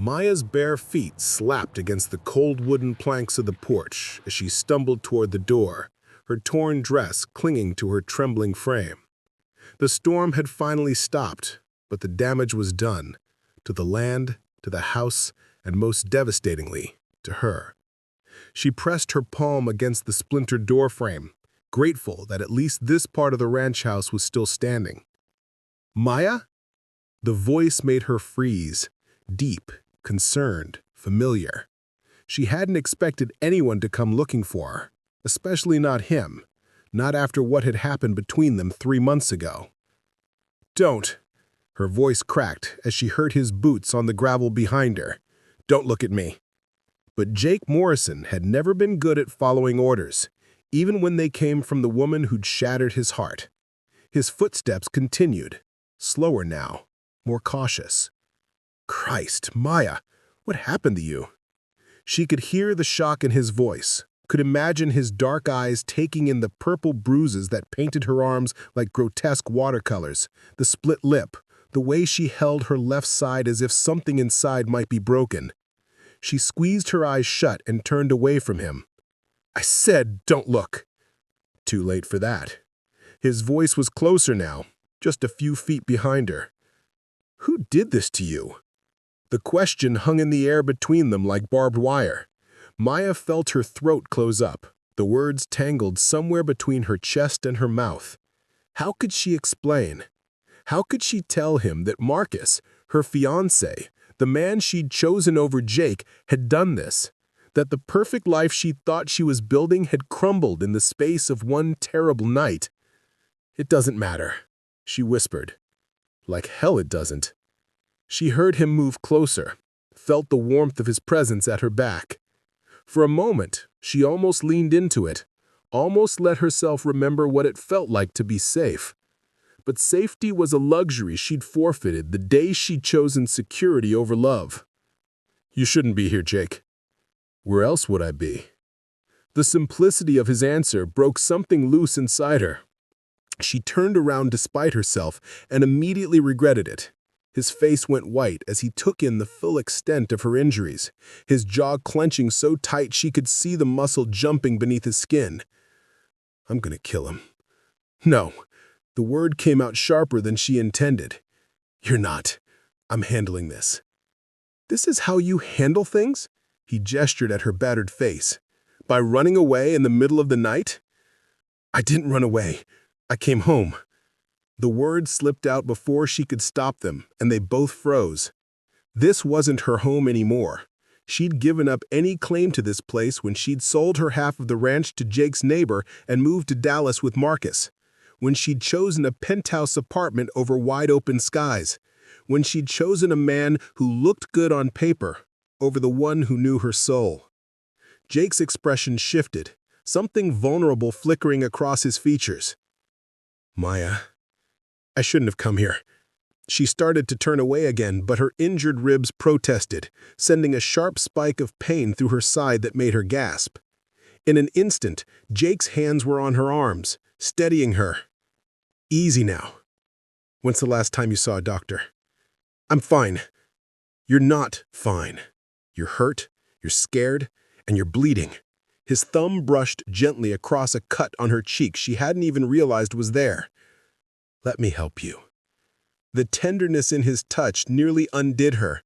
Maya's bare feet slapped against the cold wooden planks of the porch as she stumbled toward the door, her torn dress clinging to her trembling frame. The storm had finally stopped, but the damage was done, to the land, to the house, and most devastatingly, to her. She pressed her palm against the splintered doorframe, grateful that at least this part of the ranch house was still standing. "Maya?" The voice made her freeze, deep, concerned, familiar. She hadn't expected anyone to come looking for her, especially not him, not after what had happened between them 3 months ago. "Don't." Her voice cracked as she heard his boots on the gravel behind her. "Don't look at me." But Jake Morrison had never been good at following orders, even when they came from the woman who'd shattered his heart. His footsteps continued, slower now, more cautious. "Christ, Maya, what happened to you?" She could hear the shock in his voice, could imagine his dark eyes taking in the purple bruises that painted her arms like grotesque watercolors, the split lip, the way she held her left side as if something inside might be broken. She squeezed her eyes shut and turned away from him. "I said, don't look." Too late for that. His voice was closer now, just a few feet behind her. "Who did this to you?" The question hung in the air between them like barbed wire. Maya felt her throat close up, the words tangled somewhere between her chest and her mouth. How could she explain? How could she tell him that Marcus, her fiancé, the man she'd chosen over Jake, had done this? That the perfect life she thought she was building had crumbled in the space of one terrible night? "It doesn't matter," she whispered. "Like hell it doesn't." She heard him move closer, felt the warmth of his presence at her back. For a moment, she almost leaned into it, almost let herself remember what it felt like to be safe. But safety was a luxury she'd forfeited the day she'd chosen security over love. "You shouldn't be here, Jake." "Where else would I be?" The simplicity of his answer broke something loose inside her. She turned around despite herself and immediately regretted it. His face went white as he took in the full extent of her injuries, his jaw clenching so tight she could see the muscle jumping beneath his skin. "I'm gonna kill him." "No." The word came out sharper than she intended. "You're not. I'm handling this." "This is how you handle things?" He gestured at her battered face. "By running away in the middle of the night?" "I didn't run away. I came home." The words slipped out before she could stop them, and they both froze. This wasn't her home anymore. She'd given up any claim to this place when she'd sold her half of the ranch to Jake's neighbor and moved to Dallas with Marcus. When she'd chosen a penthouse apartment over wide-open skies. When she'd chosen a man who looked good on paper over the one who knew her soul. Jake's expression shifted, something vulnerable flickering across his features. "Maya, I shouldn't have come here." She started to turn away again, but her injured ribs protested, sending a sharp spike of pain through her side that made her gasp. In an instant, Jake's hands were on her arms, steadying her. "Easy now. When's the last time you saw a doctor?" "I'm fine." "You're not fine. You're hurt, you're scared, and you're bleeding." His thumb brushed gently across a cut on her cheek she hadn't even realized was there. "Let me help you." The tenderness in his touch nearly undid her.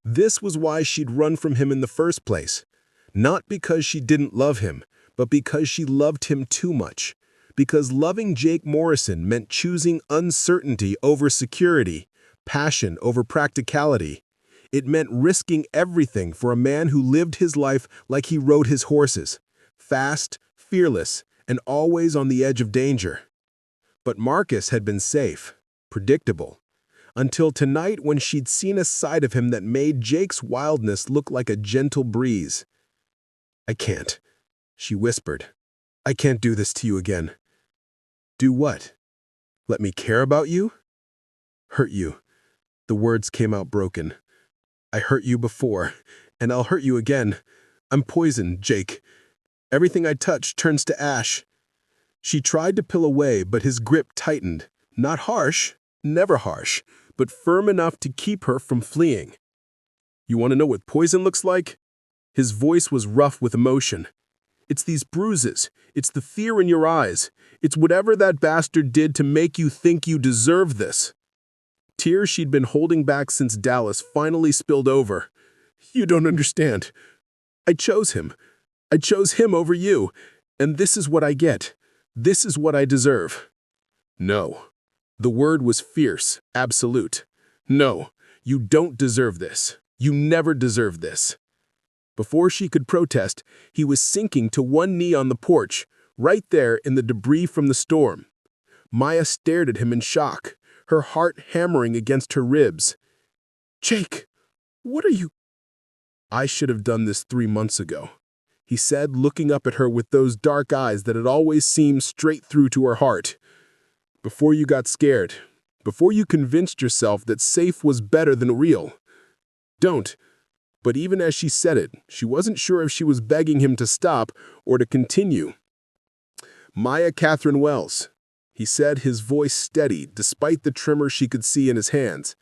This was why she'd run from him in the first place. Not because she didn't love him, but because she loved him too much. Because loving Jake Morrison meant choosing uncertainty over security, passion over practicality. It meant risking everything for a man who lived his life like he rode his horses, fast, fearless, and always on the edge of danger. But Marcus had been safe, predictable, until tonight when she'd seen a side of him that made Jake's wildness look like a gentle breeze. "I can't," she whispered. "I can't do this to you again." "Do what? Let me care about you?" "Hurt you." The words came out broken. "I hurt you before, and I'll hurt you again. I'm poison, Jake. Everything I touch turns to ash." She tried to pull away, but his grip tightened. Not harsh, never harsh, but firm enough to keep her from fleeing. You want to know what poison looks like? His voice was rough with emotion. It's these bruises. It's the fear in your eyes. It's whatever that bastard did to make you think you deserve this. Tears she'd been holding back since Dallas finally spilled over. You don't understand. I chose him. I chose him over you. And this is what I get. This is what I deserve. No. The word was fierce, absolute. No, you don't deserve this. You never deserve this. Before she could protest, he was sinking to one knee on the porch, right there in the debris from the storm. Maya stared at him in shock, her heart hammering against her ribs. Jake, what are you? I should have done this 3 months ago, he said, looking up at her with those dark eyes that had always seemed straight through to her heart. Before you got scared, before you convinced yourself that safe was better than real. Don't. But even as she said it, she wasn't sure if she was begging him to stop or to continue. Maya Catherine Wells, he said, his voice steady despite the tremor she could see in his hands.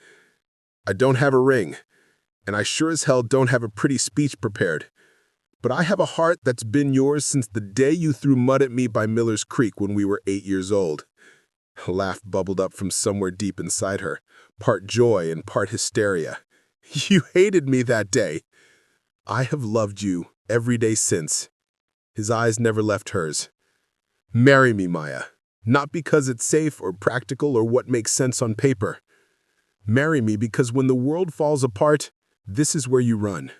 I don't have a ring, and I sure as hell don't have a pretty speech prepared. But I have a heart that's been yours since the day you threw mud at me by Miller's Creek when we were 8 years old. A laugh bubbled up from somewhere deep inside her, part joy and part hysteria. You hated me that day. I have loved you every day since. His eyes never left hers. Marry me, Maya. Not because it's safe or practical or what makes sense on paper. Marry me because when the world falls apart, this is where you run.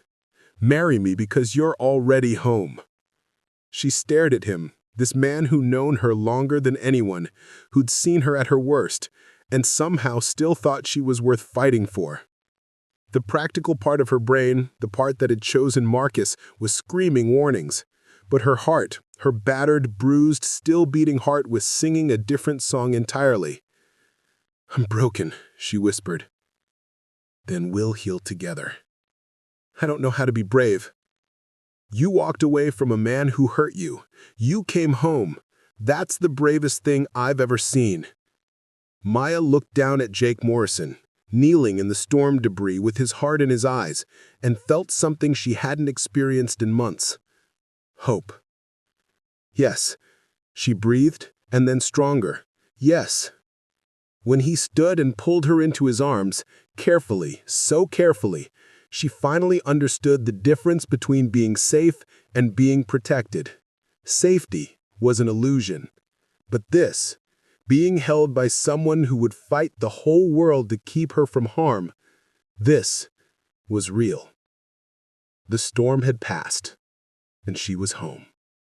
Marry me because you're already home. She stared at him, this man who'd known her longer than anyone, who'd seen her at her worst, and somehow still thought she was worth fighting for. The practical part of her brain, the part that had chosen Marcus, was screaming warnings. But her heart, her battered, bruised, still beating heart was singing a different song entirely. I'm broken, she whispered. Then we'll heal together. I don't know how to be brave. You walked away from a man who hurt you. You came home. That's the bravest thing I've ever seen. Maya looked down at Jake Morrison, kneeling in the storm debris with his heart in his eyes, and felt something she hadn't experienced in months. Hope. Yes, she breathed, and then stronger. Yes. When he stood and pulled her into his arms, carefully, so carefully, she finally understood the difference between being safe and being protected. Safety was an illusion. But this, being held by someone who would fight the whole world to keep her from harm, this was real. The storm had passed, and she was home.